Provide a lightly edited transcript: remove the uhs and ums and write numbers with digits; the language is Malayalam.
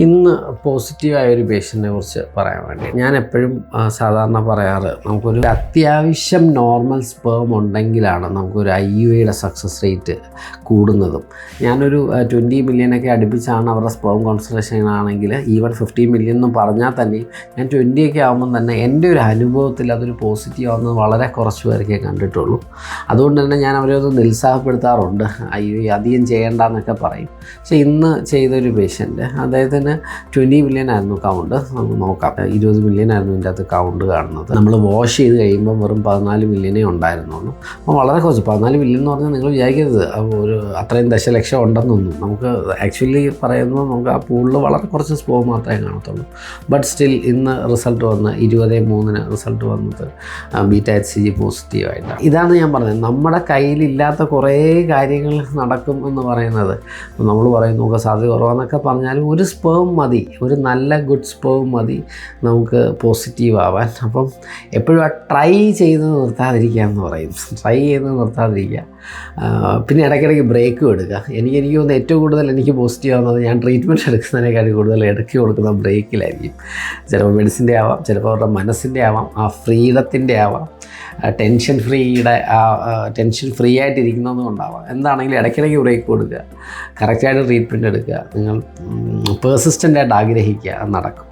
ഇന്ന് പോസിറ്റീവായ ഒരു പേഷ്യൻറ്റിനെ കുറിച്ച് പറയാൻ വേണ്ടി ഞാൻ എപ്പോഴും സാധാരണ പറയാറ്, നമുക്കൊരു അത്യാവശ്യം നോർമൽ സ്പേം ഉണ്ടെങ്കിലാണ് നമുക്കൊരു IUIയുടെ സക്സസ് റേറ്റ് കൂടുന്നതും. ഞാനൊരു 20 മില്യനൊക്കെ അടുപ്പിച്ചാണ് അവരുടെ സ്പേം കോൺസെൻട്രേഷൻ ആണെങ്കിൽ, ഈവൻ 50 മില്യൺ എന്ന് പറഞ്ഞാൽ തന്നെ ഞാൻ 20 ഒക്കെ ആകുമ്പം തന്നെ എൻ്റെ ഒരു അനുഭവത്തിൽ അതൊരു പോസിറ്റീവ് ആവുന്നത് വളരെ കുറച്ച് പേർക്കേ കണ്ടിട്ടുള്ളൂ. അതുകൊണ്ട് തന്നെ ഞാൻ അവരൊന്ന് നിരുത്സാഹപ്പെടുത്താറുണ്ട്, IUI അധികം ചെയ്യേണ്ടെന്നൊക്കെ പറയും. പക്ഷേ ഇന്ന് ചെയ്തൊരു പേഷ്യൻ്റ്, അദ്ദേഹത്തിന് 20 മില്യൺ ആയിരുന്നു കൗണ്ട്. നമുക്ക് നോക്കാം, 20 മില്യൺ ആയിരുന്നു ഇതിൻ്റെ അകത്ത് കൗണ്ട് കാണുന്നത്. നമ്മൾ വാഷ് ചെയ്ത് കഴിയുമ്പോൾ വെറും 14 മില്യനേ ഉണ്ടായിരുന്നുള്ളൂ. അപ്പോൾ വളരെ കുറച്ച്. 14 മില്യൺ എന്ന് പറഞ്ഞാൽ നിങ്ങൾ വിചാരിക്കരുത് ഒരു അത്രയും ദശലക്ഷം ഉണ്ടെന്നൊന്നും. നമുക്ക് ആക്ച്വലി പറയുമ്പോൾ നമുക്ക് ആ പൂളിൽ വളരെ കുറച്ച് സ്പോ മാത്രമേ കാണത്തുള്ളൂ. ബട്ട് സ്റ്റിൽ ഇന്ന് റിസൾട്ട് വന്ന് 23-ന് റിസൾട്ട് വന്നത് β-HCG പോസിറ്റീവായിട്ടാണ്. ഇതാണ് ഞാൻ പറഞ്ഞത്, നമ്മുടെ കയ്യിലില്ലാത്ത കുറേ കാര്യങ്ങൾ നടക്കും എന്ന് പറയുന്നത്. നമ്മൾ പറയും നമുക്ക് സാധ്യത കുറവാന്നൊക്കെ പറഞ്ഞാലും ഒരു സ്പേം മതി, ഒരു നല്ല ഗുഡ് സ്പേം മതി നമുക്ക് പോസിറ്റീവ് ആവാൻ. അപ്പം എപ്പോഴും ആ ട്രൈ ചെയ്ത് നിർത്താതിരിക്കുക എന്ന് പറയും. ട്രൈ ചെയ്ത് നിർത്താതിരിക്കുക. പിന്നെ ഇടയ്ക്കിടയ്ക്ക് ബ്രേക്കും എടുക്കുക. എനിക്ക് തോന്നുന്നു ഏറ്റവും കൂടുതൽ എനിക്ക് പോസിറ്റീവ് ആവുന്നത് ഞാൻ ട്രീറ്റ്മെൻറ്റ് എടുക്കുന്നതിനേക്കാൾ കൂടുതൽ ഇടയ്ക്ക് കൊടുക്കുന്ന ബ്രേക്കിലായിരിക്കും. ചിലപ്പോൾ മെഡിസിൻ്റെ ആവാം, ചിലപ്പോൾ അവരുടെ മനസ്സിൻ്റെ ആവാം, ആ ഫ്രീഡത്തിൻ്റെ ആവാം, ടെൻഷൻ ഫ്രീ ആയിട്ടിരിക്കുന്നത് കൊണ്ടാവാം. എന്താണെങ്കിലും ഇടയ്ക്കിടയ്ക്ക് ബ്രേക്ക് കൊടുക്കുക, കറക്റ്റായിട്ട് ട്രീറ്റ്മെൻറ്റ് എടുക്കുക, നിങ്ങൾ പേഴ്സിസ്റ്റൻ്റായിട്ട് ആഗ്രഹിക്കുക, അത് നടക്കും.